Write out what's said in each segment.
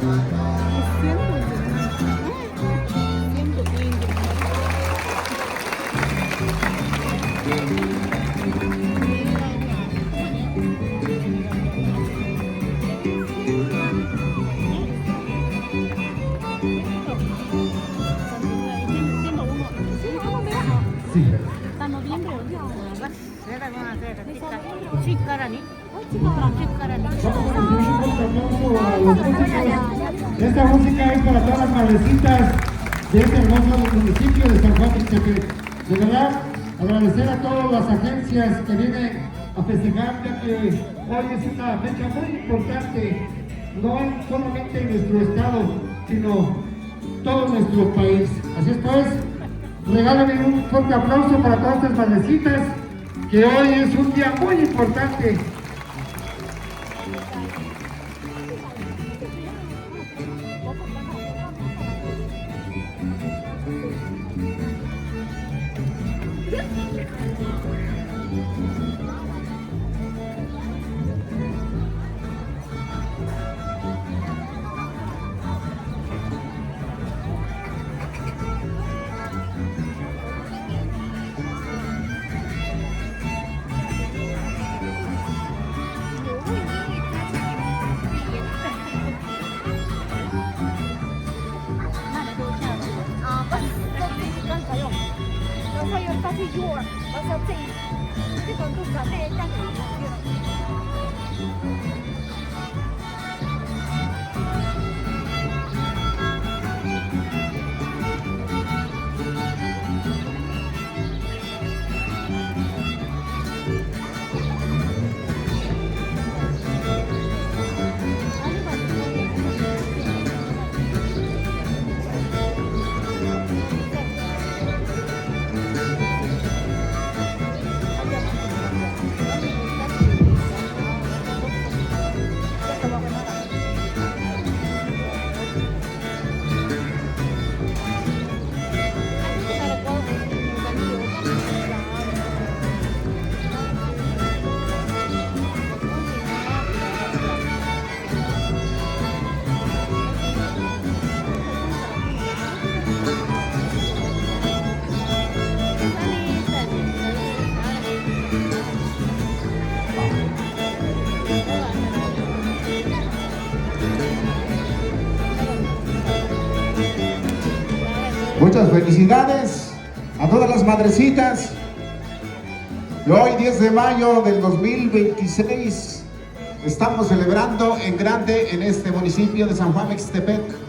Sí. Hasta noviembre. Esta música es para todas las madrecitas de este hermoso municipio de San Juan Ixtepec. De verdad, agradecer a todas las agencias que vienen a festejar, ya que hoy es una fecha muy importante, no solamente en nuestro estado, sino todo nuestro país. Así es pues, regálenme un fuerte aplauso para todas estas madrecitas, que hoy es un día muy importante. Muchas felicidades a todas las madrecitas. Y hoy, 10 de mayo del 2026, estamos celebrando en grande en este municipio de San Juan Ixtepec.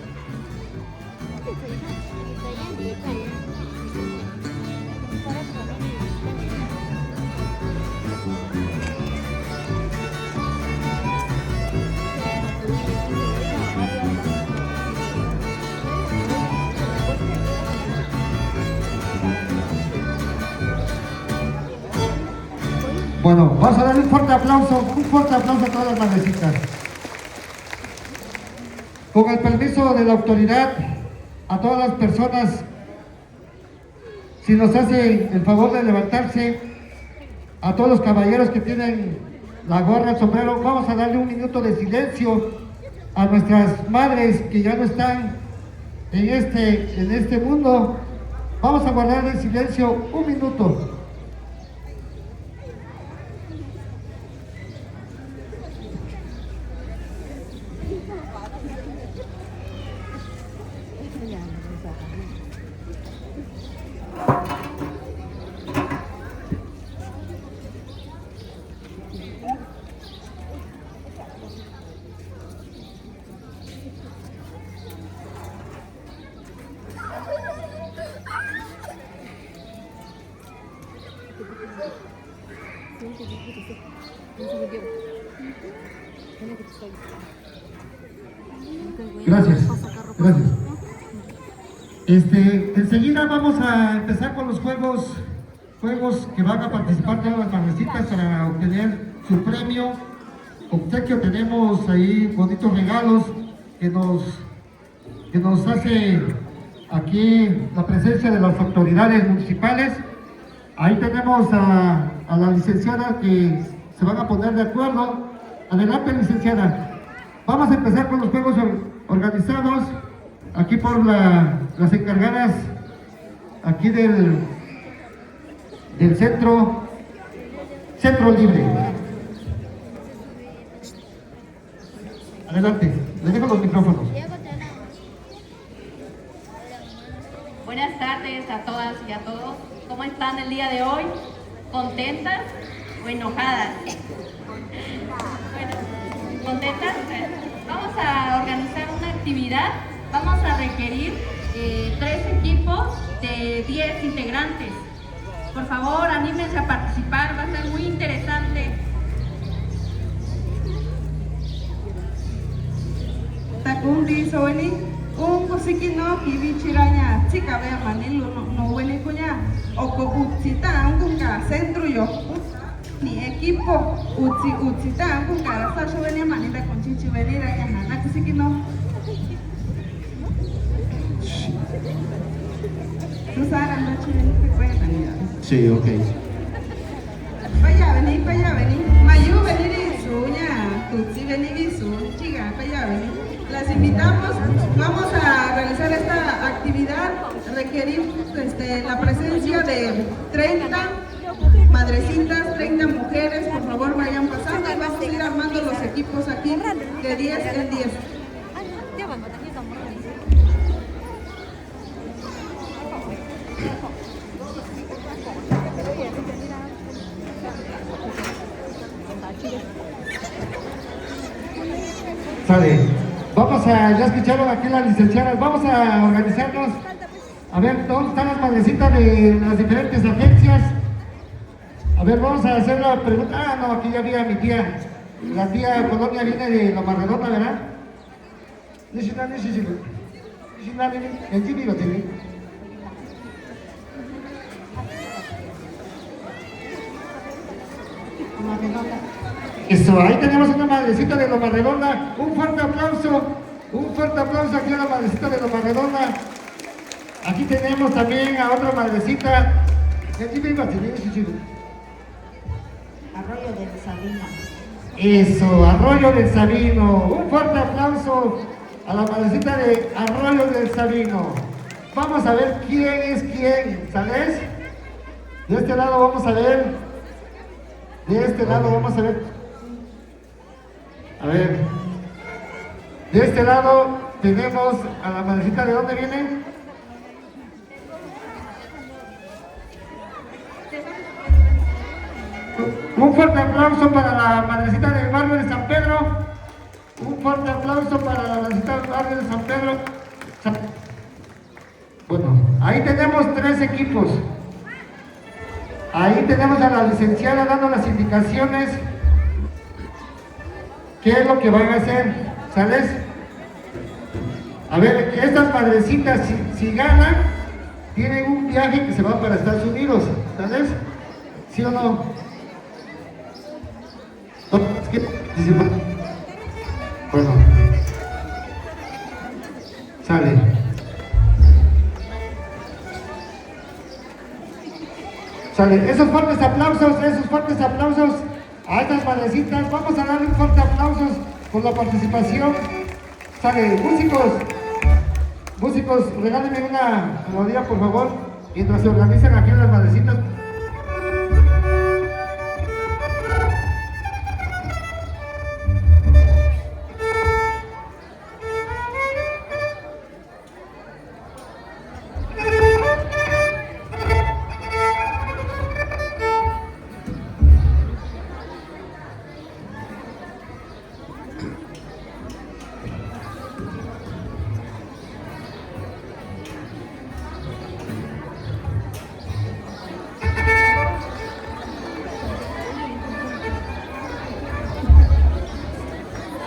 Bueno, vamos a darle un fuerte aplauso a todas las madrecitas. Con el permiso de la autoridad, a todas las personas, si nos hace el favor de levantarse, a todos los caballeros que tienen la gorra, el sombrero, vamos a darle un minuto de silencio a nuestras madres que ya no están en este mundo. Vamos a guardar el silencio un minuto. Gracias. Enseguida vamos a empezar con los juegos que van a participar todas las madrecitas para obtener su premio. Obsequio, tenemos ahí bonitos regalos que nos hace aquí la presencia de las autoridades municipales. Ahí tenemos a la licenciada que se van a poner de acuerdo. Adelante, licenciada. Vamos a empezar con los juegos organizados aquí por las encargadas aquí del centro libre. Adelante, les dejo los micrófonos. Buenas tardes a todas y a todos. ¿Cómo están el día de hoy? ¿Contentas o enojadas? Bueno, ¿contentas? Vamos a organizar una actividad. Vamos a requerir 3 equipos de 10 integrantes. Por favor, anímense a participar, va a ser muy interesante. Takundi soweni un kusiki no kibichiranya chika vea manilu no weni kunya oko utsita unga centro yo ni equipo utsita unga rasa soweni manita conchichi veni raya hana kusiki no Susana no chini que cuenta Sí, ok. Vaya veni mayu veni suya tutsi veni su chica vaya veni. Las invitamos, vamos a realizar esta actividad, requerimos la presencia de 30 madrecitas, 30 mujeres, por favor vayan pasando y vamos a ir armando los equipos aquí de 10 en 10. Sale. Vamos a, ya escucharon aquí las licenciadas, vamos a organizarnos. A ver, ¿dónde están las madrecitas de las diferentes agencias? A ver, vamos a hacer la pregunta. Ah, no, aquí ya vi a mi tía. La tía Colonia viene de Loma Redonda, ¿verdad? Eso, ahí tenemos una madrecita de Loma Redonda. Un fuerte aplauso aquí a la madrecita de Loma Redonda. Aquí tenemos también a otra madrecita. Arroyo del Sabino. Eso, Arroyo del Sabino. Un fuerte aplauso a la madrecita de Arroyo del Sabino. Vamos a ver quién es quién, ¿sabes? De este lado vamos a ver. De este lado vamos a ver. A ver, de este lado tenemos a la madrecita. ¿De dónde viene? Un fuerte aplauso para la madrecita del barrio de San Pedro. Un fuerte aplauso para la madrecita del barrio de San Pedro. Bueno, ahí tenemos 3 equipos. Ahí tenemos a la licenciada dando las indicaciones. ¿Qué es lo que van a hacer? ¿Sales? A ver, estas madrecitas, si ganan, tienen un viaje que se va para Estados Unidos. ¿Sales? ¿Sí o no? Bueno. Sale. Sale. Esos fuertes aplausos a estas madrecitas. Vamos a darle un fuerte aplauso por la participación. Sale, músicos, regálenme una melodía por favor, mientras se organizan aquí las madrecitas.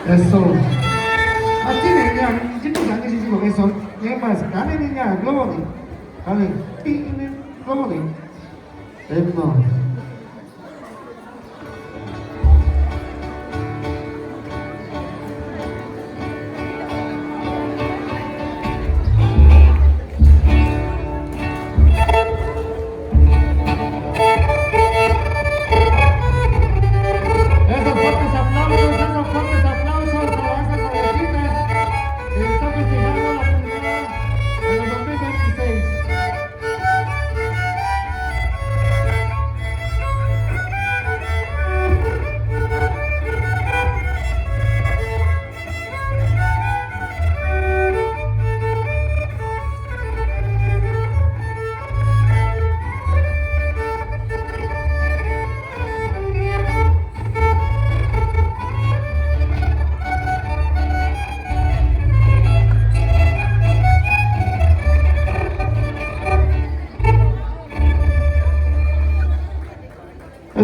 Eso. Así niña, chicos, dale, sí, con eso. ¿Qué más? Dale, niña, globo. Dale, globo. Eso. Esos fuertes aplausos para estas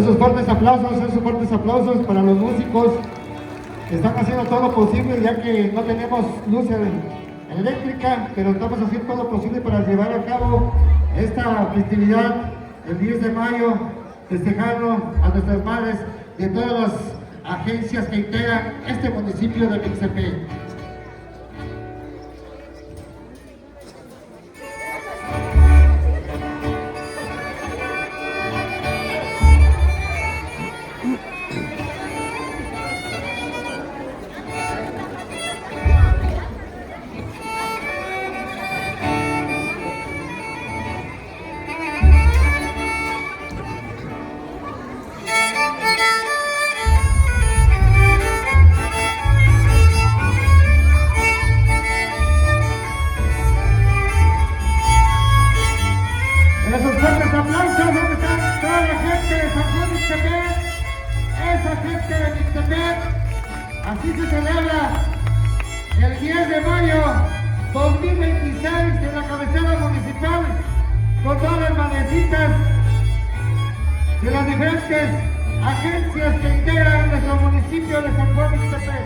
Esos fuertes aplausos para los músicos que están haciendo todo lo posible, ya que no tenemos luz eléctrica, pero estamos haciendo todo lo posible para llevar a cabo esta festividad el 10 de mayo, festejando a nuestras madres de todas las agencias que integran este municipio de Mixtepec. Esos fuertes aplausos, ¿dónde está toda la gente de San Juan Mixtepec? Esa gente de Mixtepec, así se celebra el 10 de mayo 2026 en la cabecera municipal, con todas las madrecitas de las diferentes agencias que integran nuestro municipio de San Juan Mixtepec.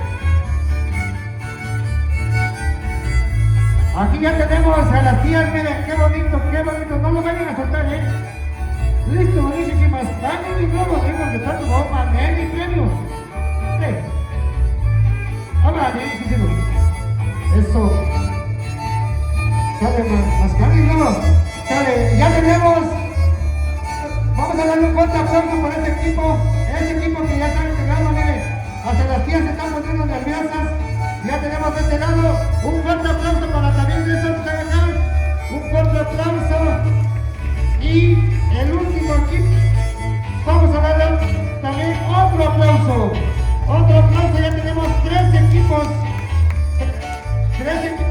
Aquí ya tenemos a las tías, miren, qué bonito, no lo vayan a soltar, Listo, buenísimas. Dame mi globo, porque está tu bomba, mi premio. Habla, bien, eso. Sale, más mi globo. Sale, ya tenemos. Vamos a darle un fuerte aplauso por este equipo que ya está integrado, miren. Hasta las tías se están poniendo nerviosas. Ya tenemos de este lado un fuerte aplauso para también de esos que están. Un fuerte aplauso. Y el último equipo, vamos a darle también otro aplauso. Ya tenemos 3 equipos. 3 equipos.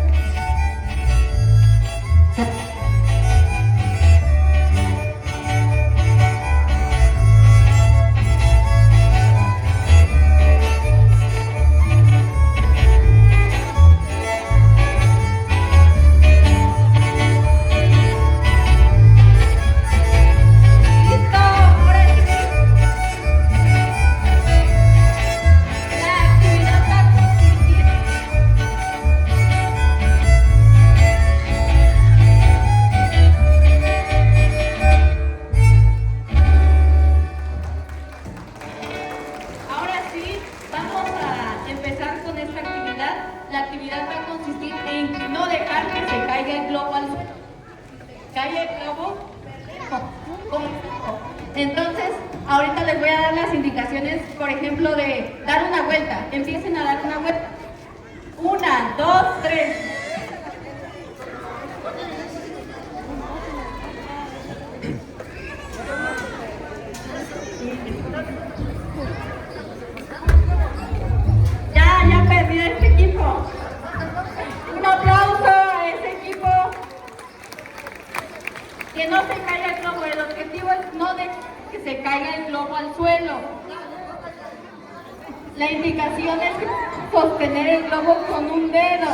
La actividad va a consistir en no dejar que se caiga el globo al suelo. Cae el globo. Entonces, ahorita les voy a dar las indicaciones, por ejemplo, de dar una vuelta. Empiecen a dar una vuelta. 1, 2, 3. Ya perdí a este equipo. Un aplauso a ese equipo. Que no se caiga el globo. El objetivo es no de que se caiga el globo al suelo. La indicación es sostener el globo con un dedo.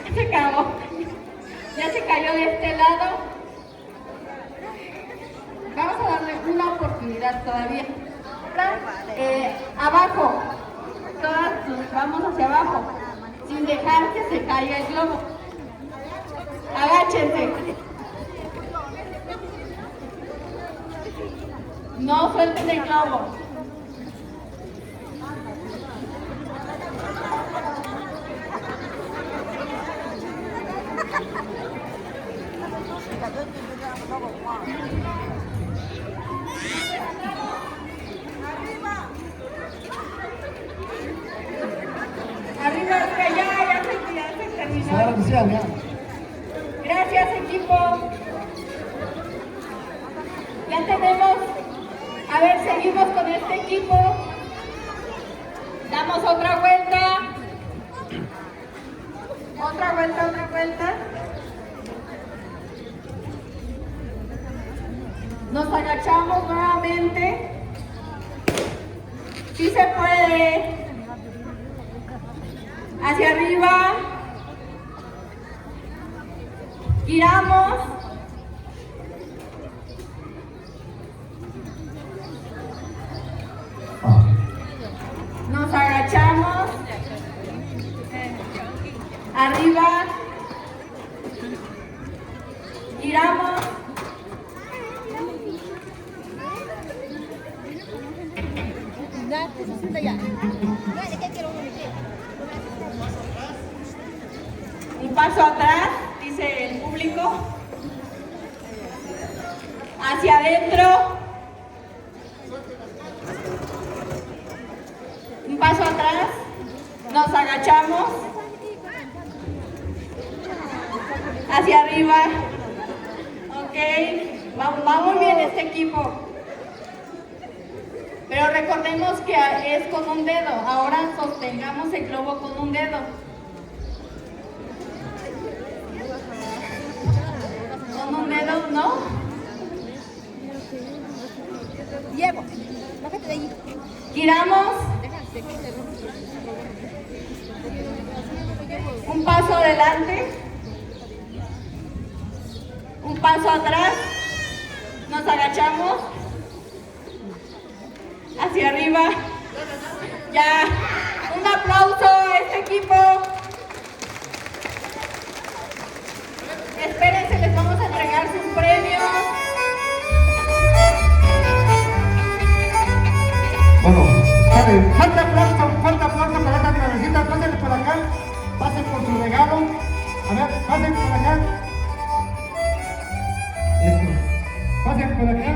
Ya se acabó. Ya se cayó de este lado. Vamos a darle una oportunidad todavía. Abajo. Todas vamos hacia abajo, sin dejar que se caiga el globo. Agáchense. No suelten el globo. Arriba, ya se terminó. Gracias, equipo. Ya tenemos. A ver, seguimos con este equipo. Damos otra vuelta. Otra vuelta. Nos agachamos nuevamente. Sí se puede. Hacia arriba. Giramos. Arriba. Giramos. Un paso atrás, dice el público. Hacia adentro. Un paso atrás. Nos agachamos. Hacia arriba. Ok. Va muy bien este equipo. Pero recordemos que es con un dedo. Ahora sostengamos el globo con un dedo. Con un dedo, ¿no? Diego, bájate de ahí. Giramos. Un paso adelante. Un paso atrás. Nos agachamos. Hacia arriba. Ya. Un aplauso a este equipo. Espérense, les vamos a entregar sus premios. Bueno, sale. Fuerte aplauso para estas madrecitas. Pásenle por acá. Pasen por su regalo. A ver, pasen por acá. Eso. Pasen por acá.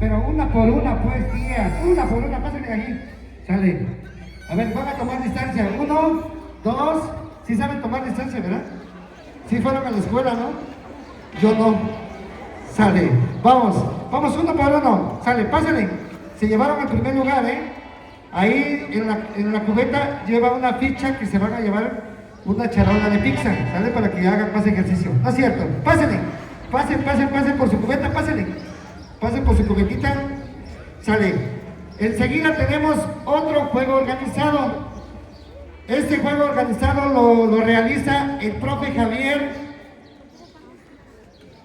Pero una por una, pues, tías. Una por una, pásenle ahí. Sale. A ver, van a tomar distancia. 1, 2. Sí saben tomar distancia, ¿verdad? Sí fueron a la escuela, ¿no? Yo no. Sale. Vamos uno por uno. Sale, pásenle. Se llevaron al primer lugar, ¿eh? Ahí en la cubeta lleva una ficha que se van a llevar una charola de pizza, ¿sale? Para que hagan más ejercicio. ¿No es cierto? Pásenle. Pasen por su cubeta, pásenle. Pasen por su cubetita. Sale. Enseguida tenemos otro juego organizado. Este juego organizado lo realiza el profe Javier.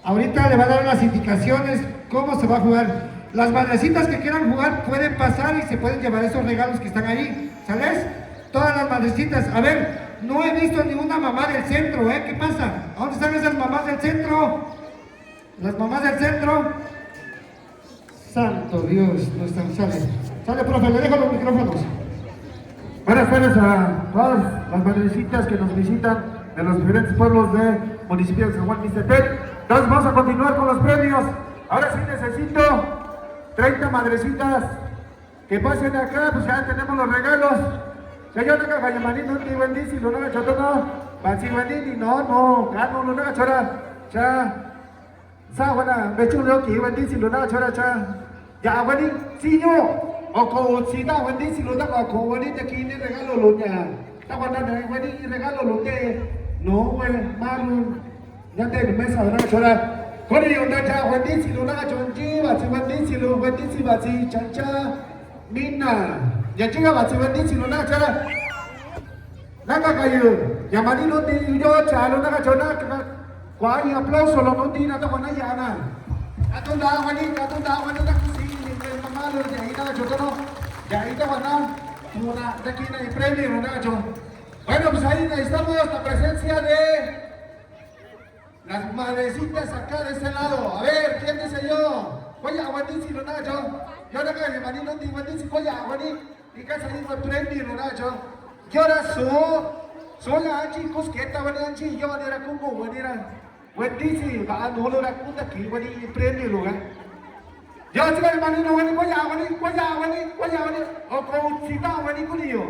Ahorita le va a dar las indicaciones cómo se va a jugar. Las madrecitas que quieran jugar pueden pasar y se pueden llevar esos regalos que están ahí. ¿Sales? Todas las madrecitas. A ver, no he visto ninguna mamá del centro, ¿eh? ¿Qué pasa? ¿A dónde están esas mamás del centro? Las mamás del centro. Santo Dios, no están. Sale, profe, le dejo los micrófonos. Buenas tardes a todas las madrecitas que nos visitan de los diferentes pueblos del municipio de San Juan Mixtepec. Entonces vamos a continuar con los premios. Ahora sí necesito 30 madrecitas que pasen acá, pues ya tenemos los regalos. Señor, no Gayamaní, no te bendice, lo no chotono, Pansiwani, no, Cano, lo no chora, cha, Sawana, Bechulo, que bendice, lo no chora, cha, ya, Wani, Siño. O si da bendice lo da o bonita aquí ni regalo lo ya. Está guardando el regalo lo que no güey malo. Ya te mesa de chora. Con el onda ya bendice lo da chonchi, va si bendice va si chancha. Mina. Ya chica va si bendice lo da chora. Naga kayo. Ya mani no te yo chalo naga chona. Cuál aplauso lo no tiene nada buena ya na. Atunda wani na kusi. Malo de ahí nada chotono, de ahí te van a una de aquí en el premio, ¿no? Bueno, pues ahí necesitamos la presencia de las madrecitas acá de este lado. A ver, ¿quién dice yo? Oye, aguantín, lo nacho. Yo no creo que maní no te aguantín, oye, aguantín. Y que se dijo el premio, lo nacho. Yo ahora soy la chicos que esta venía anchi, yo era como venía. Aguantín, va no lo era puta aquí, venía el premio, lugar. Yo chico de manino wani koya wani o con cita wani kuniyo.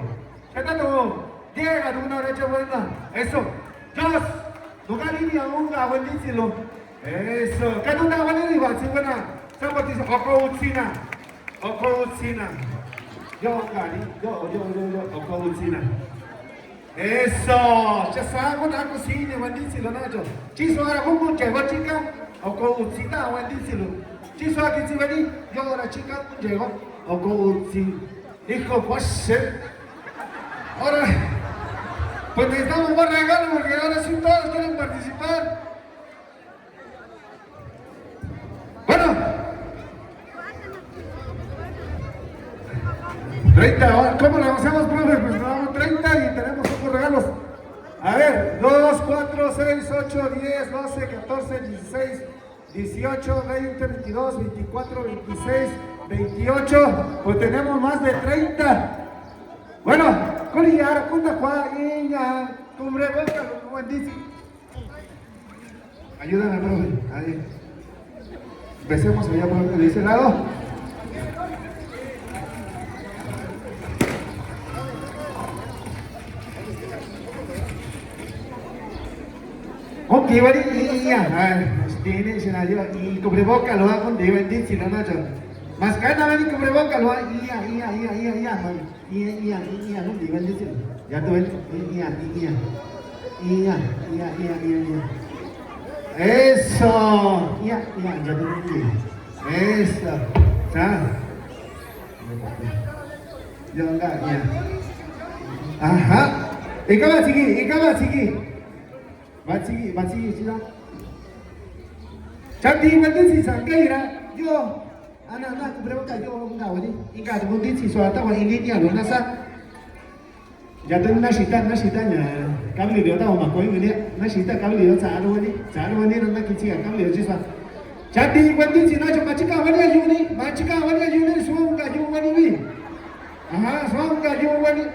Esta no llega de una recha buena. Eso. Dos. Lugar ini aún wani silo. Eso. Que no da wani ni va si buena. Sama dice o con Yo gani yo o con Eso. Ya sabe una cocina wani silo nacho. Chiso ahora como que va chica o con cita wani silo. Chiso aquí si vení, yo ahora chica llego, o como si hijo pues ahora pues necesitamos más regalos porque ahora sí todos quieren participar. Bueno, 30, ¿cómo lo hacemos, profe? Pues nos damos 30 y tenemos otros regalos. A ver, 2, 6, 8, 10, 12, 14, 16, 18, 20, 22, 24, 26, 28. Pues tenemos más de 30. Bueno, Corillara, Punta Cuaña, Cubrebocas, buen dice. Ayúdame, profe. Ahí. Empecemos allá por ese lado. Con que tiene y cubreboca lo hago con si no nacho. Más cana ven y cubreboca lo hago ya tú ves eso ya tú ves eso ya ajá ikaw sige Batsigi, sila. Chanti mandisi sangkaira, yo, anak kubreboka yo ngawani, ika mandisi suata wa ini lo nasa. Jatuh nasitanya, kami dia tahu makoi ini, nasita kami dia cari wani nana kecil kami dia sisa. Chanti mandisi najo macika wani ayuni, semua kayu wani wi. Aha, semua kayu wani.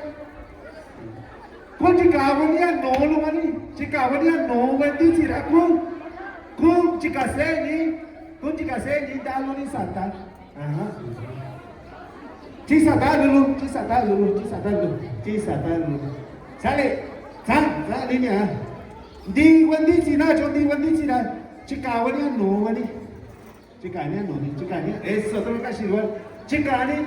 Kung cikawaniya no wani, cikawaniya no wani cira kung cikaseni dalu ni sata. Aha. Cisata dulu. Sale ini ya. Di wani cina, cikawaniya no wani. Cikanya. Setelah kasih luar, cikani.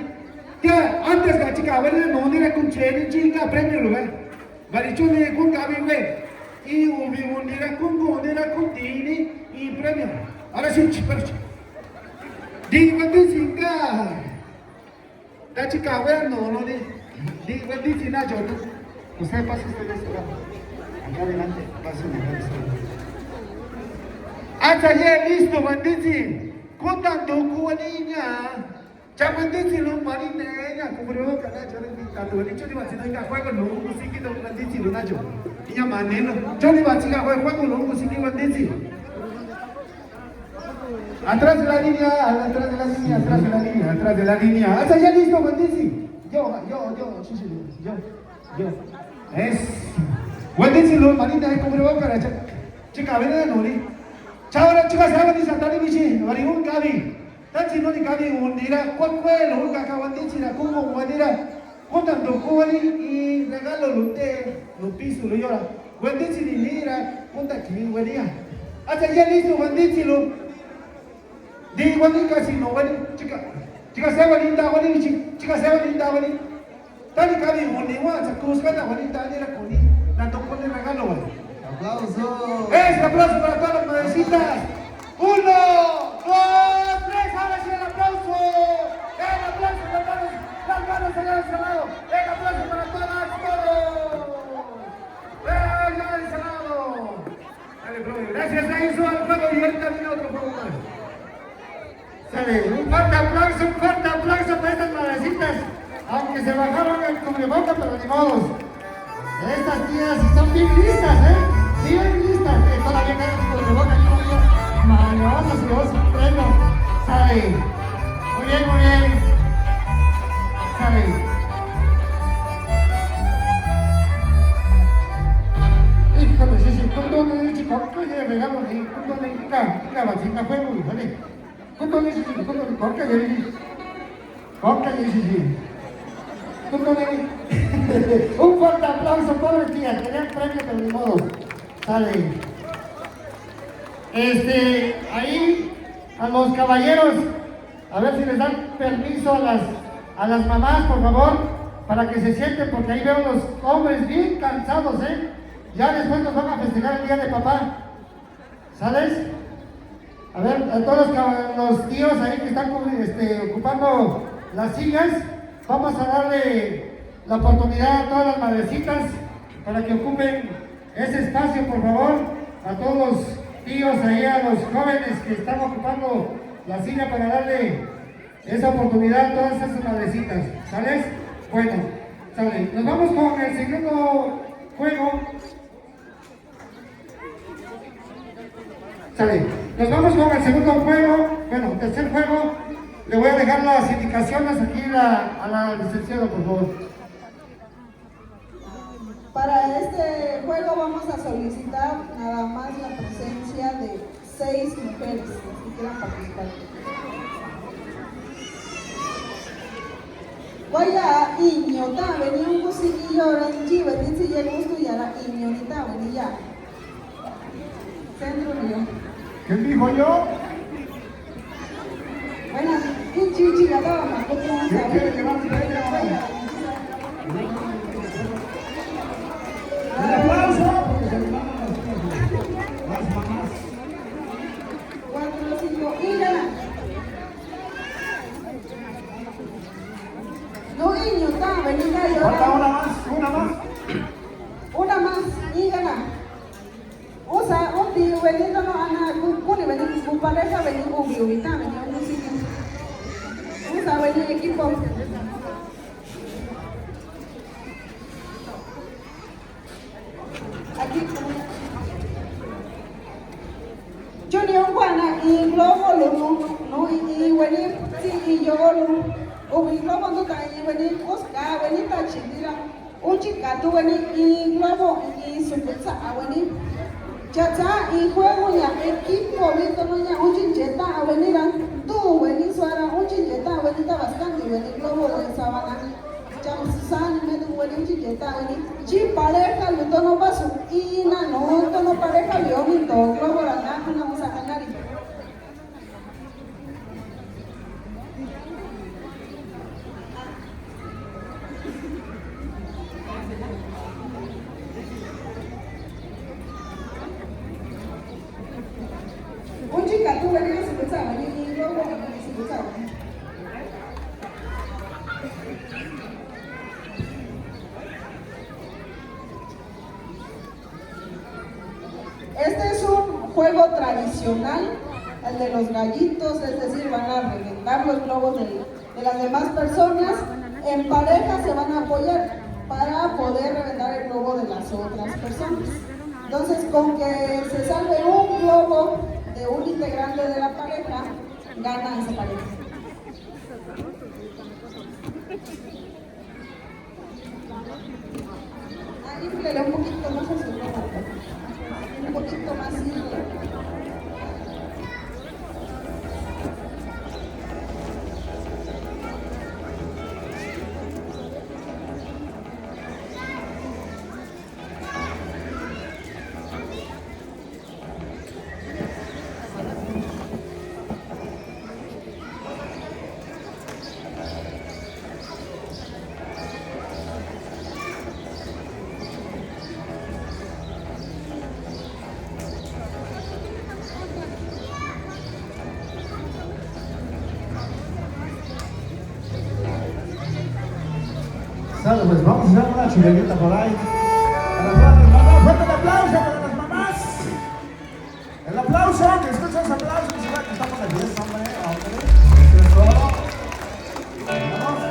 Dia antes ka cikawaniya no ni kung training cika premier lu Barichuni kung kami we, ubi undira kung dini premium. Ahora sí, di wandi singa, da chica we no di wandi sina jodo. Usted pasa ustedes acá adelante, pasen adelante. Hasta ya listo wandi contando cuaniña. Jangan di sini marinnya, kumpul karena jangan di tato. Ini cuma baca dengan kau yang nunggu musik itu nanti sini najo. Ini mana no? Cuma baca dengan kau yang nunggu musik itu nanti sini. Atrás de la línea. Hasta ya listo nanti sini. Yo. Es. Nanti sini lo marinnya kumpul karena cakap ini nuri. Cakap saya di sana di sini. Mariun kami. Tanti no ni kami undira kwa kwelo kakawanditi na kungo mwadira konta ndokuwani I regalo lute no piso lo yora wanditi ni nira konta kiwadia hata ya listo wanditi lo di wandi kasi no wani chika sewa linda wani tani kami undiwa sa kuskata wani tani la koni na ndokoni regalo wani aplauso aplauso para todas las madrecitas 1, 2, 3, ahora sí el aplauso para todos, las manos allá de ese lado, el aplauso para todas, allá de ese lado. Dale, profe, gracias a eso al juego y ahorita viene otro juego más. Sale, un fuerte aplauso para estas madrecitas, aunque se bajaron el cubreboca, pero ni modos. Estas tías son bien listas, bien listas, que todavía quedan el cubreboca. Vamos a subir un premio. Sale. Muy bien. Sale. Híjole, sí. ¿Cuánto chico? Oye, regalo, ¿cuánto le iba a chingar juego? ¿Vale? ¿Cuánto le hiciste? ¿Cuánto le corta? ¿Cuánto le hiciste? ¿Cuánto le un fuerte aplauso, pobre tía. Querían premio, pero ni modo. Sale. Ahí a los caballeros, a ver si les dan permiso a las mamás, por favor, para que se sienten, porque ahí veo los hombres bien cansados, ya después nos van a festejar el día de papá, ¿sales? A ver, a todos los tíos ahí que están ocupando las sillas, vamos a darle la oportunidad a todas las madrecitas para que ocupen ese espacio, por favor, a todos los tíos ahí, a los jóvenes que están ocupando la silla para darle esa oportunidad a todas esas madrecitas, ¿sales? Bueno, sale. Nos vamos con el segundo juego. Sale. Nos vamos con el segundo juego, bueno, tercer juego. Le voy a dejar las indicaciones aquí a la licenciada, por favor. Para este juego vamos a solicitar nada más la presencia de 6 mujeres que quieran participar. Vaya iñota, venía un cosillo renchi, venía si llega gusto y ahora iñonita, venía. Centro mío. ¿Qué dijo yo? Bueno, un chigataba, ¿Qué quiere llevarse a ella? Un aplauso, porque se le van las mamás. 4, 5, y gana. No, iñota, venía y Falta ahora. una más, una más. Una más, y gana. Usa, un tío, venido no ana, kuni venido, con pareja venido, un biubita, venido, un sitio. Usa, venido equipo. Aquí. Junior Juana, y globo, no, y venido, sí, y yo, y globo, no, y venido, Oscar, venido, chindira, un chicato, venido, y globo, y su pizza, venido. Chacha y juego ya equipo visto no ya un chincheta a venir tú venís suara un chincheta a venir bastante venir globo de sabana chamsan me du venir chincheta a venir chi pareja luto no paso y no no pareja león y todo globo la nada no vamos a ganar. Un chica, tú venías a pensar, y luego se pensaba. Este es un juego tradicional, el de los gallitos, es decir, van a reventar los globos de las demás personas. En pareja se van a apoyar para poder reventar el globo de las otras personas. Entonces, con que se salve un globo de un integrante de la pareja, gana esa pareja. Inflele un poquito más a su globo. Un poquito más simple. Sale, pues vamos a hacer una chilelita por ahí. Fuerte el aplauso para las mamás. El aplauso, que escuchen ese aplauso, que se vea que estamos de fiesta, hombre. Eso. Vamos.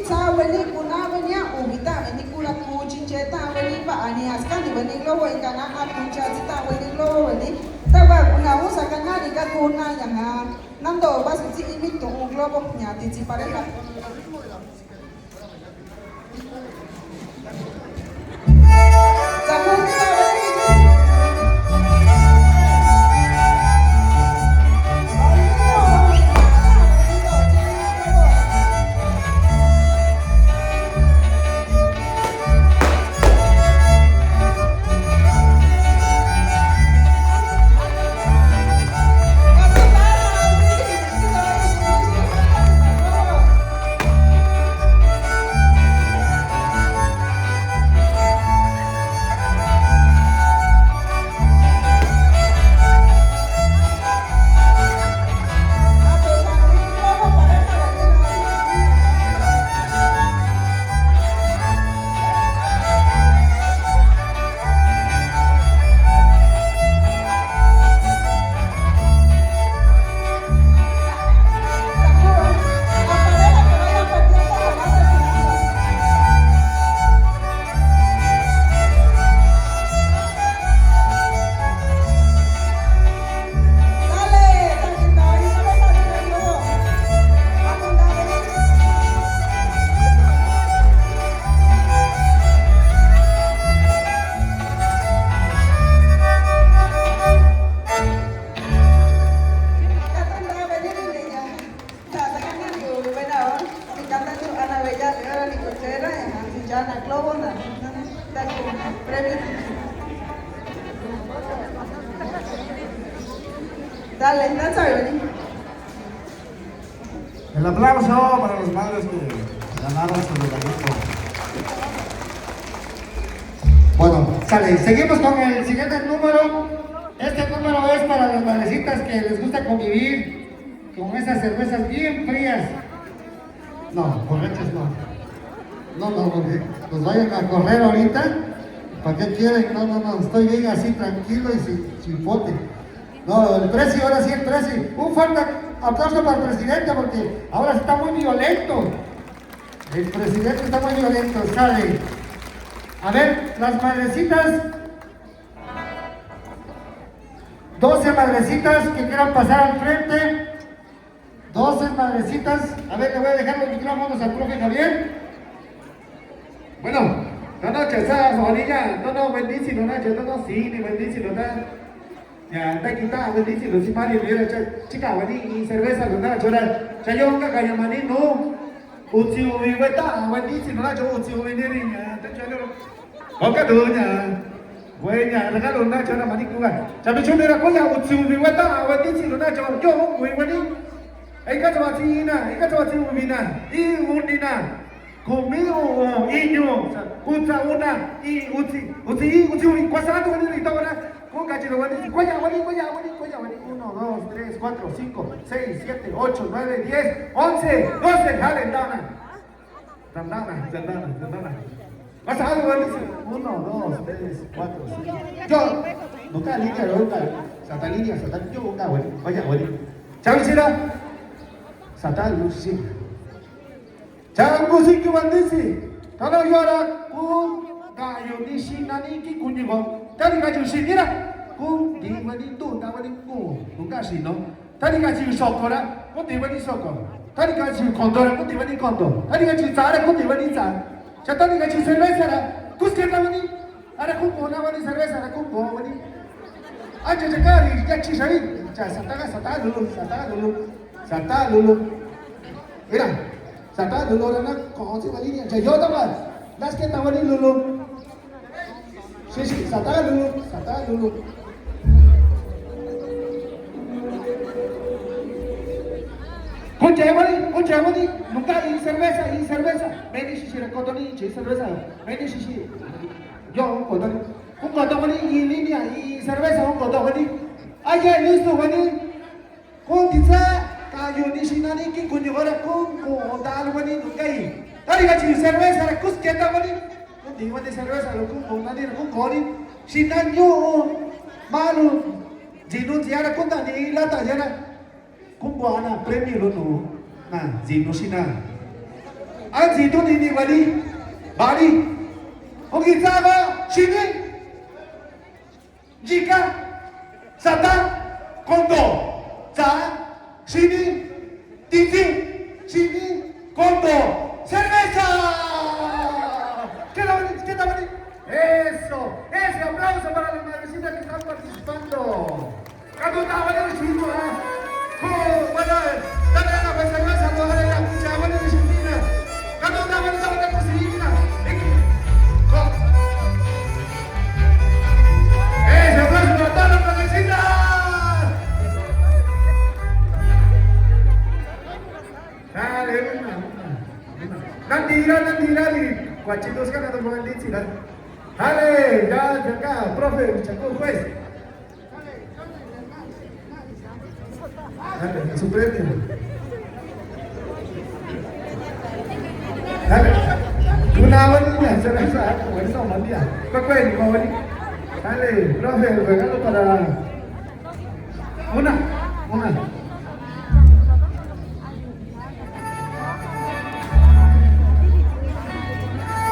sa wali kuna wani ubita wani kula kucin ceta wani ba ani askani wani lowo ikana apuncha cita wani lowo wani tawa kuna usa kana diga kuna yang nando basu ci imit to globo nyati ci pareja Dale, danza, Benny. El aplauso para las madres que ganaron su regalito. Bueno, sale. Seguimos con el siguiente número. Este número es para las madrecitas que les gusta convivir con esas cervezas bien frías. No, borrachas no. No, porque nos vayan a correr ahorita. ¿Para qué quieren? No, estoy bien así, tranquilo y sin pote. No, el precio, ahora sí el precio. Un fuerte aplauso para el presidente porque ahora está muy violento. El presidente está muy violento, sale. A ver, las madrecitas. 12 madrecitas que quieran pasar al frente. 12 madrecitas. A ver, le voy a dejar los micrófonos al profe Javier. Bueno, no, que esa sonilla, no, bendísimo, no, sí, ni bendísimo, ya, está quitado, bendísimo, si Mario hubiera chica, y cerveza, no, chora, chayonga, cayamani, no, uchi ubiweta, bendísimo, yo uchi ubiniri, te chalo, oka dunya, buena, regalo, no, chora, manicuga, chapichunera, coya, uchi ubiweta, bendísimo, yo, ubiwani, ikacha ubina, y undina. Conmigo, niño, usa una, y usi, pasando, y todo, con cachilo, cuya, 1, 2, 3, 4, 5, 6, 7, 8, 9, 10, 11, 12, jale, dana. Pasado, 1, 2, 3, 4, 5. Yo, nunca línea, Satalínea, yo nunca, vaya, Chavisira, Satal, Lucy. Jangan sih bandisi, kalau juara kayu di sini nanti kunjungan. Tadi kayu sini lah, di mana itu, tahu ni bukan sih no. Tadi kayu sokora, di mana sokor. Tadi kayu kondor, di mana kondor. Tadi kayu cara, di mana cara. Tadi kayu cerveza lah, kus kita ni. Ada kumpulan mana cerveza, ada kumpulan ni. Aja cakap, jadi sih. Sata dulu. Ira. Sata dulu na kung si Malinia. Jayo dapat. Das kita tawani dulu. Sí, sata dulu. Kunjawani, nunca y cerveza. Meni shishi recotoni, cerveza. Meni shishi. Yo cotoni. Un cotoni y línea y cerveza un cotoni. Aye listo wani. Con pizza kayu di sini ni kunjawara con dal wani nungai. Tadi kaci cerveza rekus kita wani. Di wani cerveza lo con nadi con koni. Sinanyo malu. Jinu tiara con tani lata jana. Kumpuana premio lo no. Nah, Zino Sina. Anzi, tu ni Bali, Bali, Okinawa, Chile, Jika, Satan, Kondo, Sa, Chile, Titi, Chile, Kondo, cerveza. ¿Qué tal, Bali? Eso, ese aplauso para las madrecitas que están participando. ¿Cómo está, Bali? Chico, bueno, dale la cerveza, dale la cuchara, Bali, de Argentina. ¿Cómo está, Bali? Dale la cocina. ¡Ese aplauso para todas las madrecitas! Dale, una. Nanti, guachitos ganando con el Litsi, dale. Dale, ya acá, profe, Chacón, juez. Dale, su premio. Dale, una bonita, cerveza, bueno, buen día. ¿Cuál fue, Maboni? Dale, profe, el regalo para... Una.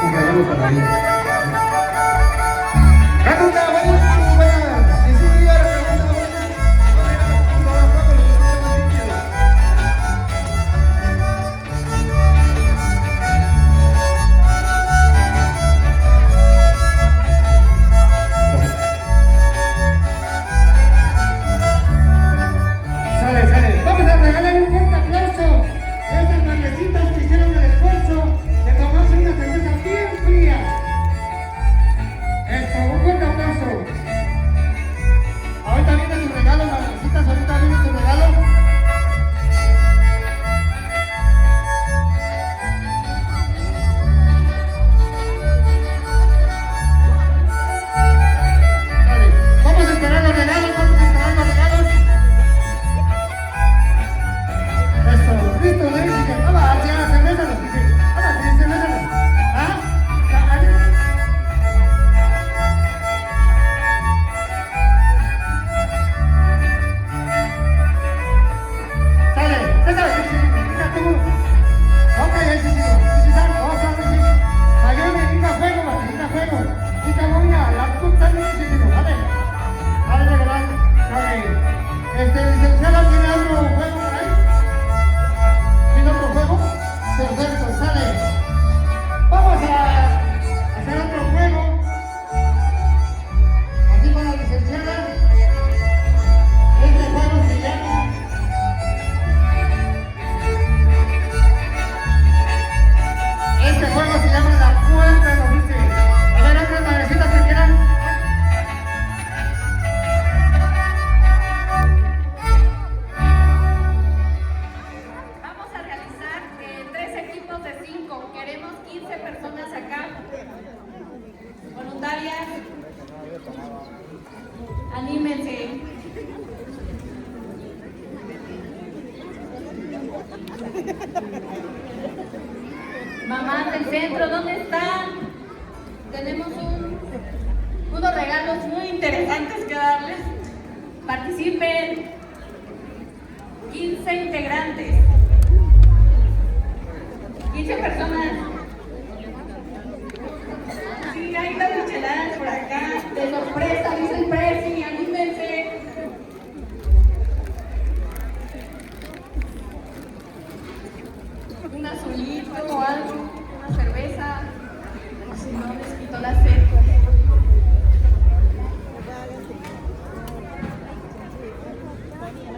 Un regalo para ella. Sale. Vamos a regalar un fuerte aplauso a estas madrecitas que hicieron el esfuerzo de tomarse una cerveza bien fría. Eso, un fuerte aplauso. Ahorita viene su regalo, madrecitas, ahorita viene su regalo. Sale. Vamos a esperar los regalos. Listo, le dije, vamos, ya, cerveza, dice, vamos, cerveza, ¿ah? Sale, mira tú, ok, ahí sí, vamos a ver, ayúdame, venga juego, venga voy a la puta de vale, regalar, sale, licenciada, ¿tiene otro juego por ahí? ¿Otro juego? Perfecto, sale. Vamos a hacer otro juego. Aquí para la licenciada. Este juego se llama... La Puerta, nos dice. A ver, otras madrecitas que quieran. Queremos 15 personas acá, voluntarias, anímense. Mamás del centro, ¿dónde están? Tenemos unos regalos muy interesantes que darles. Participen. 15 integrantes. 15 personas. Sí, hay las micheladas por acá. De sorpresa, dice el Prezi, anímense. Un azulito o algo, una cerveza. Si no, les quito la sed.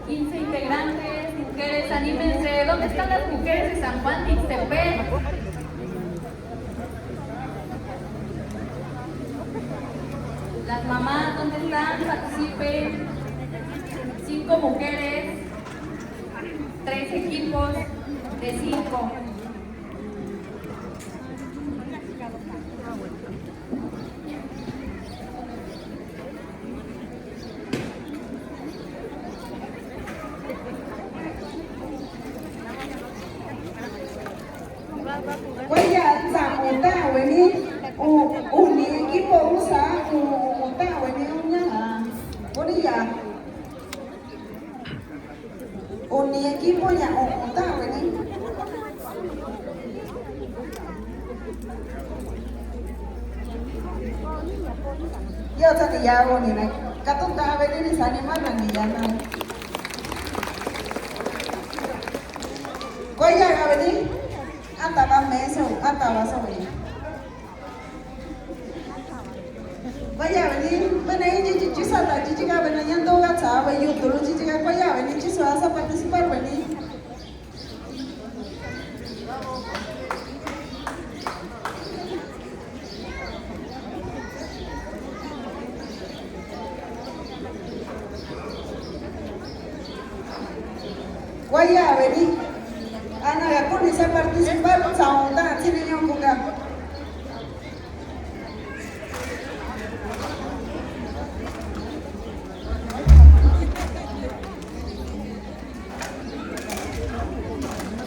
Integrantes, mujeres, anímense. ¿Dónde están las mujeres de San Juan de Ixtepec? Las mamás, ¿dónde están? Participen. 5 mujeres, 3 equipos de 5. Yo te llamo ni na. Katong ka venir sa animal ni yana. Goya ka venir. Anta ba meso, anta ba sa venir. Goya venir, bana chichi sata chichi ka bana yando ga sa ba yu tulu chichi ka goya venir chichi vas a participar venir. Guaya, vení. Ana, ya pones a participar, sa onda, tiene yo un lugar.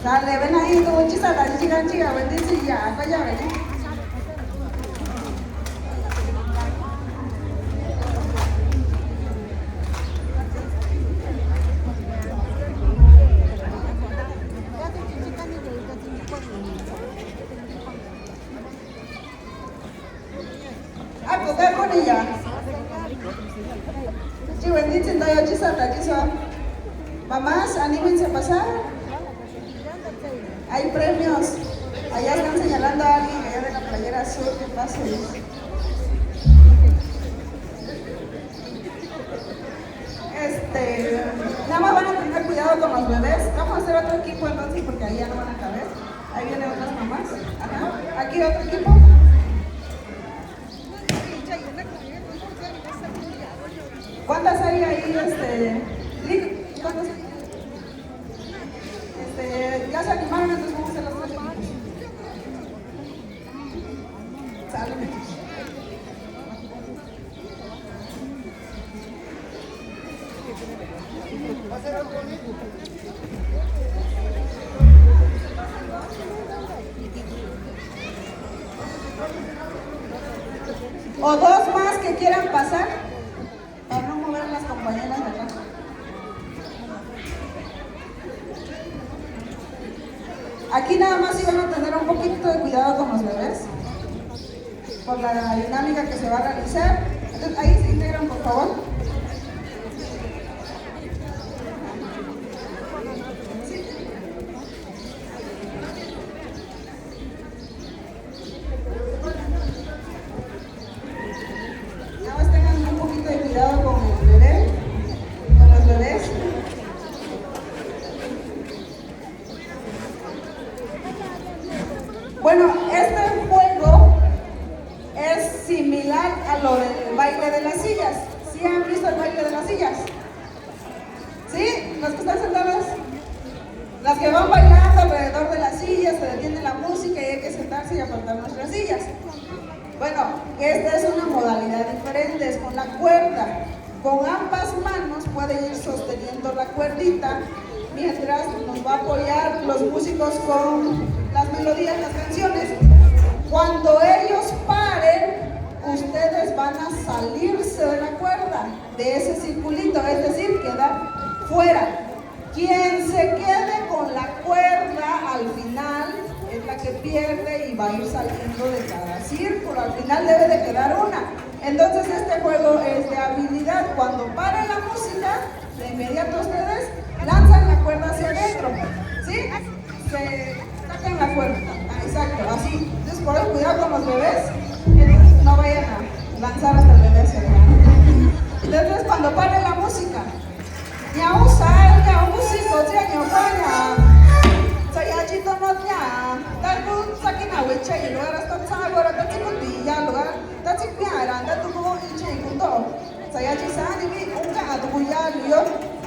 Sale, ven ahí, tú, chisa, la chica, vení, sí, ya, vaya, vení. Ah, pues ve con ella. Sí, bendito en Dios, chisa. Mamás, anímense a pasar. Hay premios. Allá están señalando a alguien, allá de la playera azul, que pase. Nada más van a tener cuidado con los bebés. Vamos a hacer otro equipo entonces, porque ahí ya no van a caber. Ahí vienen otras mamás. Ajá. Aquí otro equipo. ¿Cuántas hay ahí, ¿cuántas? Ya se animaron, entonces vamos a hacer los otros equipos. Sale. O dos más que quieran pasar para no mover a las compañeras de acá. Aquí nada más iban a tener un poquito de cuidado con los bebés por la dinámica que se va a realizar. Entonces, ahí se integran, por favor. Nada más tengan un poquito de cuidado con el bebé, con los bebés. Bueno, este juego es similar a lo del baile de las sillas. ¿Sí han visto el baile de las sillas? ¿Sí? ¿Los que están sentados? Las que van bailando alrededor de las sillas, se detiene la música y hay que sentarse y apartar nuestras sillas. Bueno, esta es una modalidad diferente, es con la cuerda. Con ambas manos puede ir sosteniendo la cuerdita mientras nos va a apoyar los músicos con las melodías, las canciones. Cuando ellos paren, ustedes van a salirse de la cuerda, de ese circulito, es decir, quedar fuera. Quien se quede con la cuerda al final es la que pierde y va a ir saliendo de cada círculo. Al final debe de quedar una. Entonces este juego es de habilidad. Cuando pare la música, de inmediato ustedes lanzan la cuerda hacia adentro. ¿Sí? Se sacan la cuerda. Ah, exacto, así. Entonces por eso cuidado con los bebés. Entonces no vayan a lanzar hasta el bebé hacia adentro. Entonces cuando pare la música, ñau sal, ñau músico, ñau paña. Saya chito no ya, taru sakina wecha y lugar hasta sabor hasta chicotilla, lugar hasta chipiara, hasta tu como iche kundo. Saya chisani vi unga atu kuya liyo,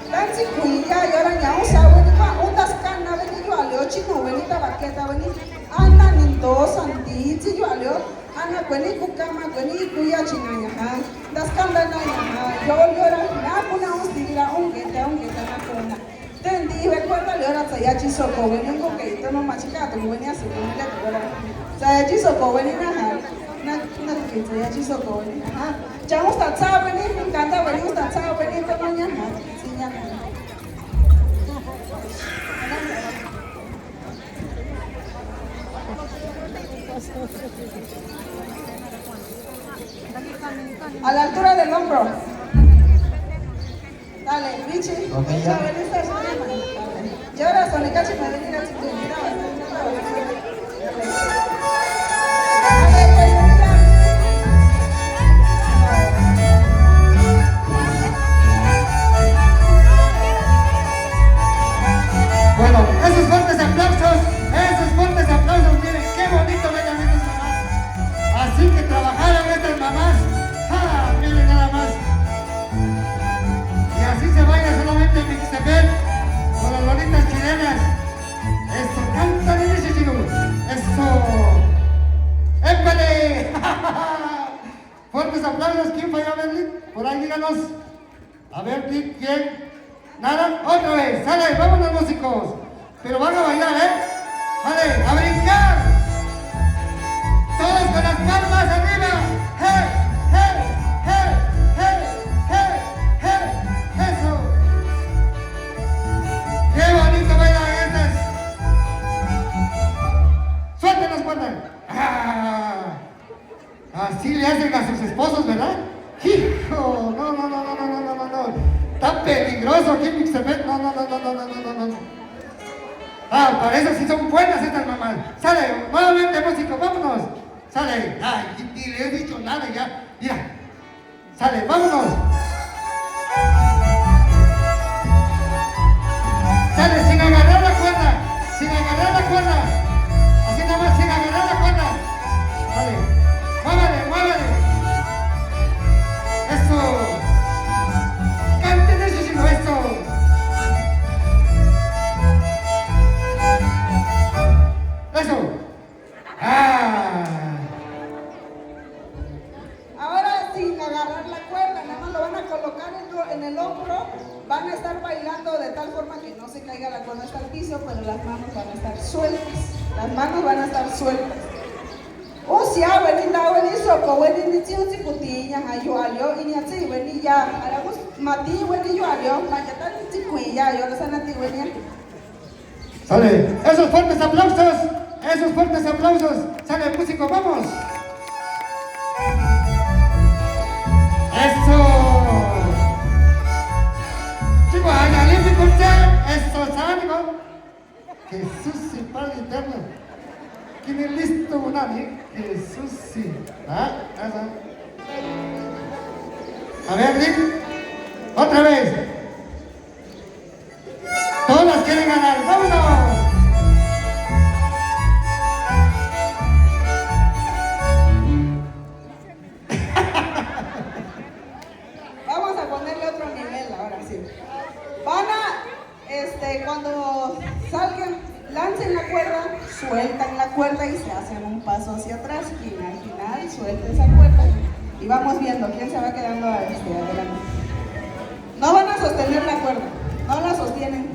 tan chikuya y ahora ñau sabe ni pa undas kana veni yo alio chino veni tabaqueta veni, ana nindo santi chi yo alio, ana veni kukama veni kuya chinaya ha, das kanda na ya, yo liora na kuna ustira ungeta na kuna. Tendi recuerda ahora saya chisoko weni ko kay to no machika to weni asu weni ahora saya chisoko weni na que saya chisoko weni ya gusta tsao weni me encanta weni gusta tsao weni to mañana sinya A la altura del hombro. Dale, bichi. Ok, ya. Y ahora Sonecachi me venir a Bueno, esos fuertes aplausos, miren qué bonito vengan estas mamás. Así que trabajaron estas mamás. ¡Ah! Miren nada más. Y así se baila solamente en Mixtepec con las bonitas chilenas. Eso, canta de ese chico. Eso. ¡Épale! Fuertes aplausos. ¿Quién falló a Berlín? Por ahí díganos. A ver, ¿quién? Nada, otra vez, sale, vámonos músicos. Pero van a bailar, Vale, a brincar. Todos con las palmas arriba. ¡Hey, hey, hey, hey, hey, hey! Eso. Qué bonito bailan estas. Suelten las cuerdas. Así le hacen a sus esposos, ¿verdad? ¡Hijo! No. Está peligroso aquí en Mixtepec. No. Para eso sí son buenas estas mamás. Sale, nuevamente músico, vámonos. Sale, ay, ni le he dicho nada ya. Mira, sale, vámonos. Sale, sin agarrar la cuerda. Así nada más, sin agarrar la cuerda. Sale, muévale. Eso. Canten eso, sino esto. Eso. Ahora sin agarrar la cuerda, nada más lo van a colocar en el hombro, van a estar bailando de tal forma que no se caiga la cuerda hasta el piso, pero las manos van a estar sueltas. Si weni da weni soko weni ni tiu tikutinya hayo alio ini ati weni ya alamus mati weni yo alio mayata tikui ya yo sana ti weni. Sale, esos fuertes aplausos. Sale, músico, vamos. Eso. Chico, allá eso, sánico. Jesús, sí, Padre eterno. ¿Quién es listo, Bonani? Jesús, sí. Eso. A ver, Rick. Otra vez. Todas quieren ganar. ¡Vámonos! Vamos a ponerle otro nivel ahora sí. Cuando salgan, lancen la cuerda, sueltan la cuerda y se hacen un paso hacia atrás. Y al final suelten esa cuerda y vamos viendo quién se va quedando adelante. No van a sostener la cuerda, no la sostienen.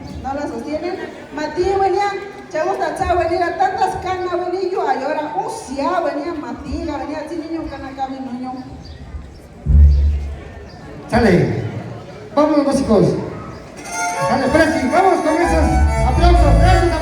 Mati venía, chavos tacha venía tantas canas venía yo ahora, ya venía matiga, venía así niño canaca mi niño. Sale, vámonos músicos. Sale, Presi, vamos con esos aplausos. Eso.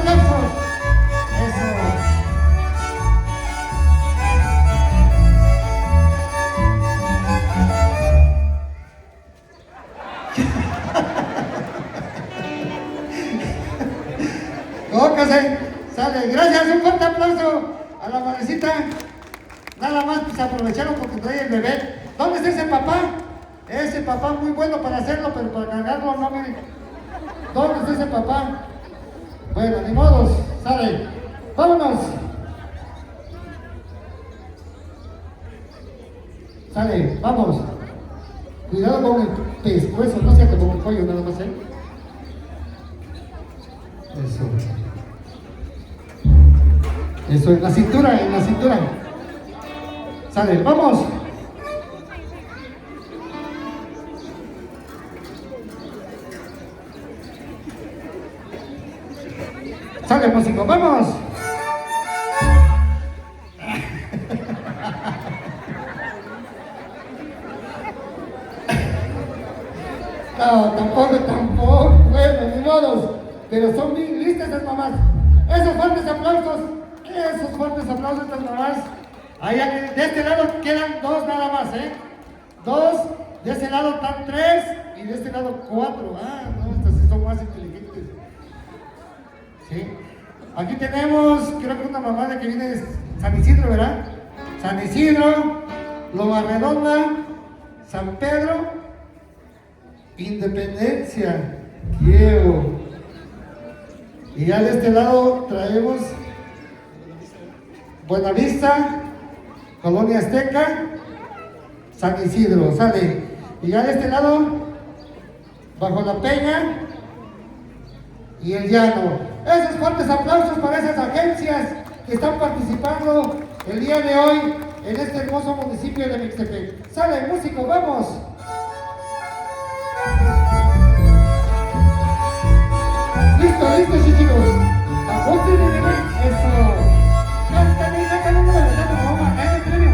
Ócase, sale, gracias, un fuerte aplauso a la madrecita. Nada más pues aprovecharon porque trae el bebé. ¿Dónde está ese papá? Ese papá muy bueno para hacerlo, pero para cargarlo no, miren. ¿Dónde está ese papá? Bueno, ni modos, sale. Vámonos. Sale, vamos. Cuidado con el pescuezo, no sea como el pollo nada más, Eso, en la cintura. Sale, vamos. Sale, músico, vamos. No, tampoco, bueno, ni modos. Pero son bien listas las mamás. Esos fuertes aplausos estas mamás. Allá de este lado quedan dos nada más, 2, de ese lado están 3 y de este lado 4. Ah, no, estos sí son más inteligentes. Sí. Aquí tenemos, creo que una mamada que viene de San Isidro, ¿verdad? San Isidro, Loma Redonda, San Pedro, Independencia, Quiero. Y ya de este lado traemos Buenavista, Colonia Azteca, San Isidro, sale. Y ya de este lado, Bajo la Peña y El Llano. Esos fuertes aplausos para esas agencias que están participando el día de hoy en este hermoso municipio de Mixtepec. Sale, músico, vamos. Listo, sí, chicos. Apunten y miren, eso. Cantan un número, vamos a ganar el premio.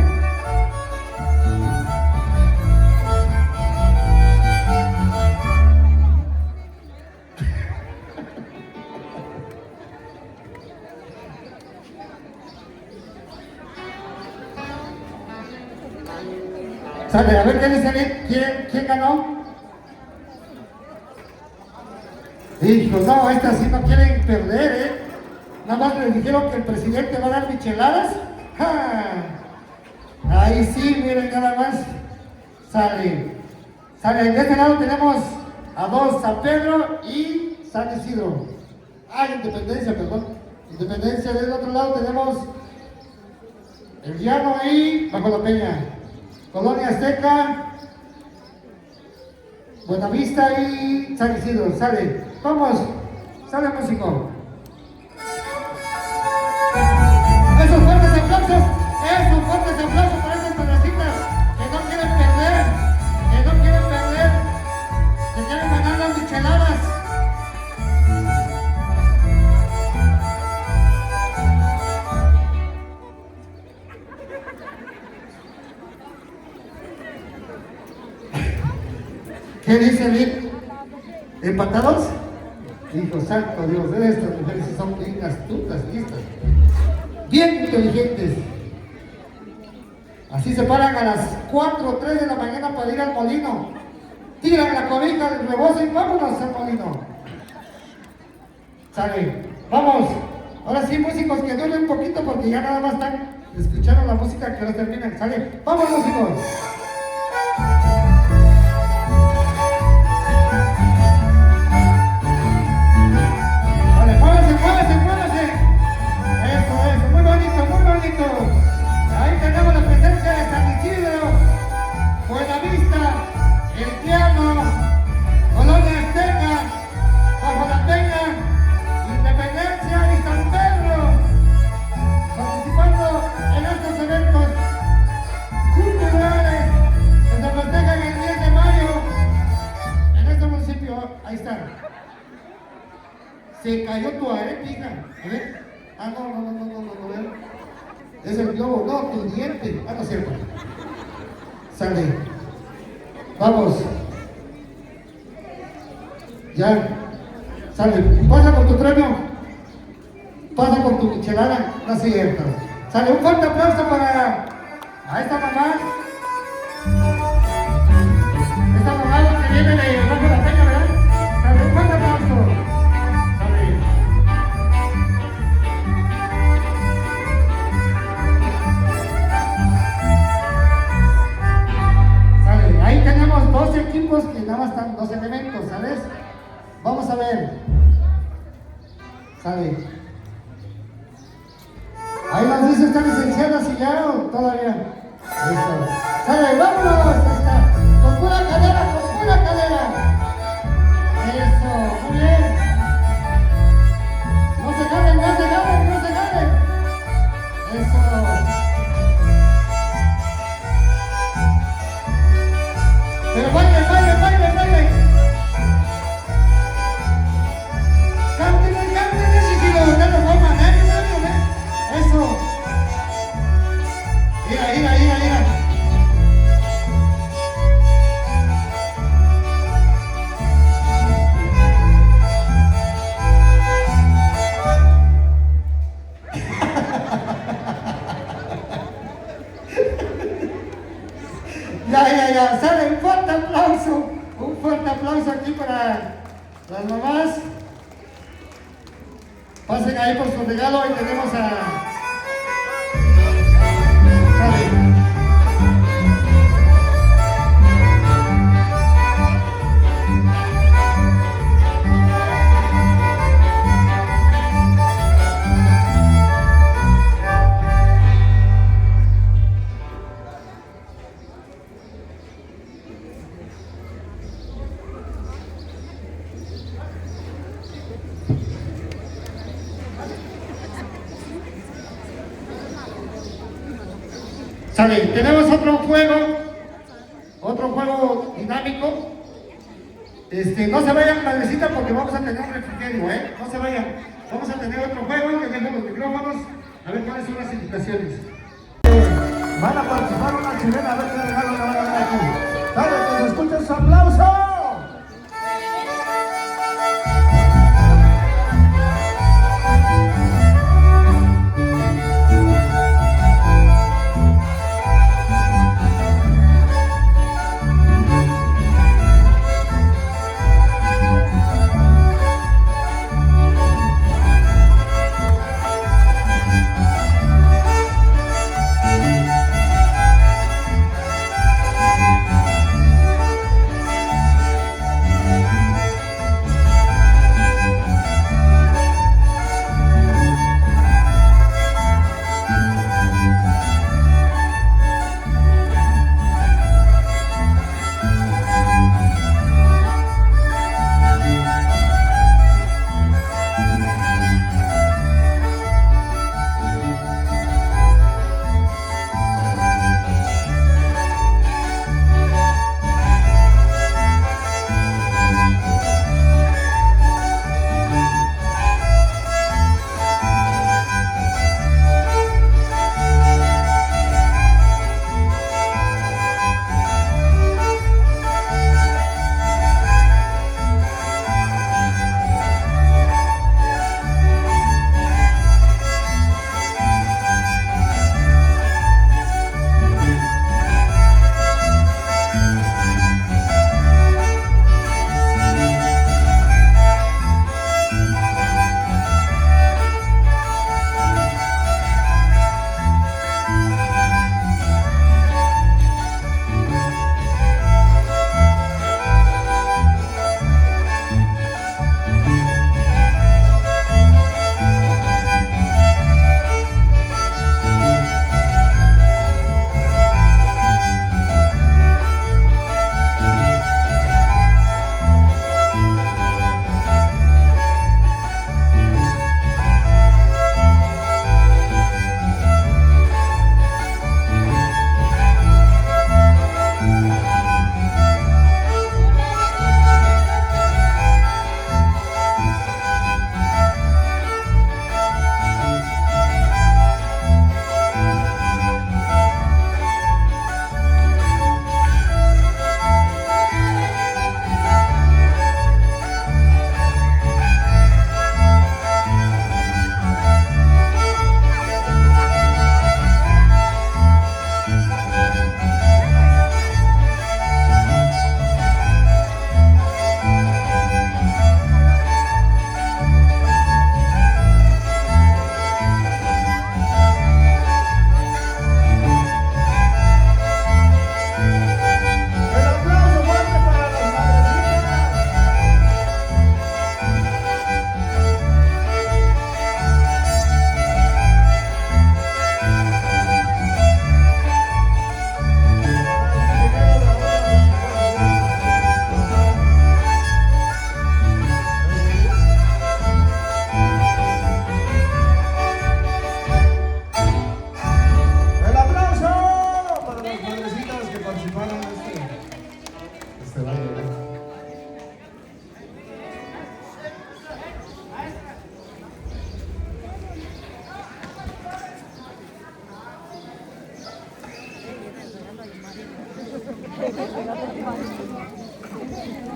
Sale, a ver qué dice, ¿quién ganó? Hijo, no, estas sí no quieren perder, ¿eh? Nada más les dijeron que el presidente va a dar micheladas. ¡Ja! Ahí sí, miren nada más. Sale. De este lado tenemos a 2, San Pedro y San Isidro. Independencia, perdón. Independencia. Del otro lado tenemos El Llano y Bajo la Peña. Colonia Azteca, Buenavista y San Isidro. Sale. Vamos. Sale, músico. Esos fuertes aplausos para esas madrecitas que no quieren perder, que quieren ganar las micheladas. ¿Qué dice Vic? ¿Empatados? Hijo santo Dios, estas mujeres son bien astutas, listas, bien inteligentes. Así se paran a las 4 o 3 de la mañana para ir al molino. Tiran la cobija del rebozo y vámonos al molino. Sale, vamos. Ahora sí, músicos, que duele un poquito porque ya nada más están escuchando la música que ahora terminan. Sale, vamos, músicos. Ahí tenemos la presencia de San Isidro, Buenavista, El Llano, Colonia Azteca, Bajo la Peña, Independencia y San Pedro, participando en estos eventos culturales que se festejan el 10 de mayo en este municipio. Ahí está. Se cayó tu aretina. A ver. No. Es el globo, no, tu diente. No es cierto. Sale. Vamos. Ya. Sale. Pasa por tu premio. Pasa por tu michelada. No es cierto. Sale. Un fuerte aplauso para a esta mamá. Esta mamá que viene de Bajo la Peña, ¿verdad? Sale. Un fuerte aplauso. Ahí tenemos 2 equipos que nada más están 2 elementos, ¿sabes? Vamos a ver. Sale. Ahí nos dice, ¿están licenciadas y ya o todavía? Eso. Sale, vámonos. Ahí está. Con pura cadera. Eso, muy bien. No se ganen. Eso. Pero baile. Canten, chiquillos, de la forma, eso. Mira. Ya, sale un fuerte aplauso aquí para las mamás. Pasen ahí por su regalo y tenemos a... Sale. Sale, tenemos otro juego dinámico. No se vayan, madrecita, porque vamos a tener un refrigerio, no se vayan. Vamos a tener otro juego, tenemos los micrófonos, a ver cuáles son las indicaciones. Van a participar una chilena, a ver qué regalo le van a dar aquí. Dale, que se escuche su aplauso.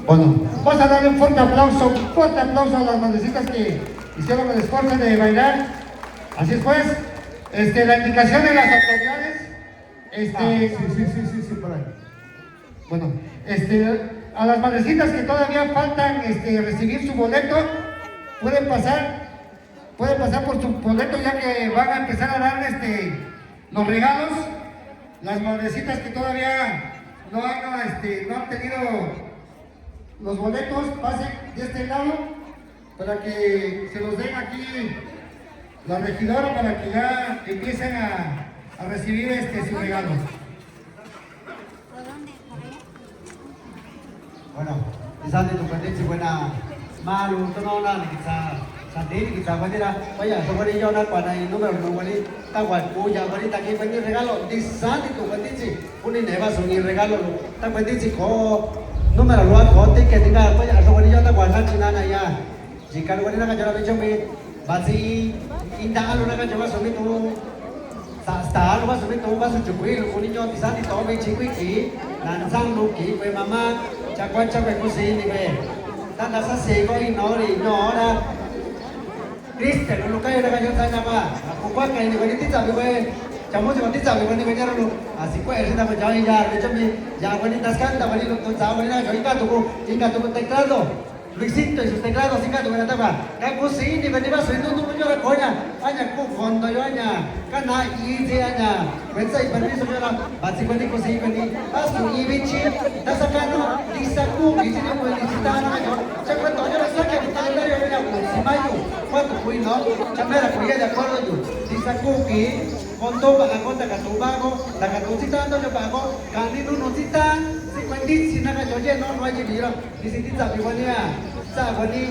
Bueno, vamos a darle un fuerte aplauso a las madrecitas que hicieron el esfuerzo de bailar. Así es pues, la indicación de las autoridades, sí, por ahí. Bueno, a las madrecitas que todavía faltan recibir su boleto, pueden pasar por su boleto ya que van a empezar a dar los regalos. Las madrecitas que todavía no han tenido los boletos, pasen de este lado para que se los den aquí la regidora para que ya empiecen a recibir su regalo. Bueno, isang dito pwede si buena malu tononan kita sandiri kita bandera vaya so bari yo na para el número no bari tawat puya bari taki bani regalo di sandi tu bani si uni neva so ni regalo ta bani si ko número lo ko te que tenga vaya so bari yo ta guarda china na ya jika bari na ka jara becho me basi inda alu na ka jara so mi tu sa lu ba so mi tu ba so chukui lu uni yo di sandi to me chikui ki nan sang lu ki pe mama chakwan chakwe kusi ni be tanda sa se ko inori no na Kristen lu kaya na kayo tayo ba ako kwa kaya ni bani tita be chamo se bani tita be bani benyaro lu así ko ese na ba ya de chami ya bani taskanta bani lu to sa bani na yo inga tu teclado Luisito y sus teclados inga tu na taba ka kusi ni bani ba so no yo ra konya anya ku fondo yo anya kana ije anya website bani so yo la basi bani kusi bani asu ibichi tasakano disaku isini mo lisitana yo chakwa to yo sa que está en yo ya simayo cuánto fui no chamera kuya de acuerdo yo disaku ki konto ba konta katubago la katusita ando yo pago kanino no sita si naga yo ye no hay mira disitita biwania sa bani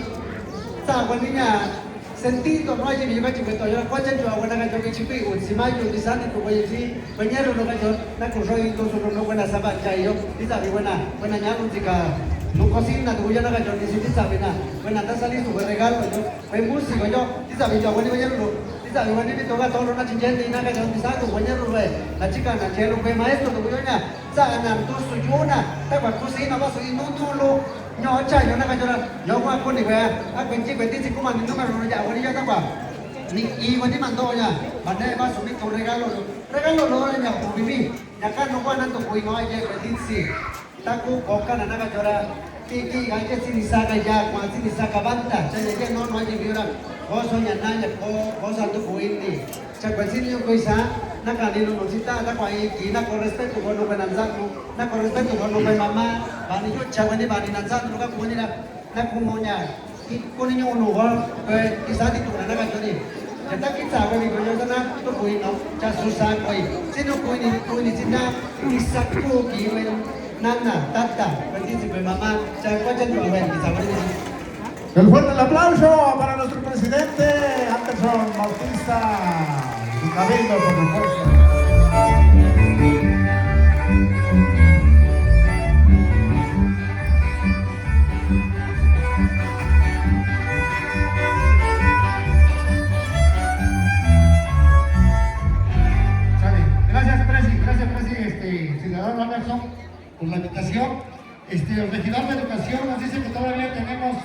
nya sentido no hay mira que to yo kwacha yo agua naga yo chipi un simayo disani ko bayi si banyero no yo na ko roi to so no buena saba chayo disa buena nya música no cocina tu ya naga yo disitita bena buena ta sali su regalo yo fue músico yo disa yo bani banyero Isa ni wani bito ga tolo na chinjente ina ga jambi sa tu banyero we la chica na chelo pe maestro tu yonya sa na tu su yuna ta kwa kusina ba su inu tulo nyo cha yo na ga jora yo kwa ko ni we a benchi beti si kuma ni número no ya wani ya ta kwa ni i wani mando ya bane ba su mi tu regalo lo ya ku bibi ya kan no kwa na to kui no ya beti si ta ku ko ka na ga jora ki ga ke si sa ga ya kwa si sa ka banta cha ya no ya biura Koso nya nanya kosa tu ini. Cakap sini yo koisa na kanino no sita na kwa iki na ko respeto ko no benanzano na ko respeto ko no be mama bani yo chabani bani nanzano ka ko ni na kumonya ko ni yo no wa isa di tu na ka joni. Jata kita ko ni ko yo na to ko no cha susa ko sino ko ni sina isa ko ki wen nana tata berarti si be mama cha ko chen ko wen isa bani. El fuerte el aplauso para nuestro presidente Anderson Bautista y Cabildo, por supuesto. Gracias, Presi, ciudadano Anderson, por la invitación. El regidor de Educación nos dice que todavía tenemos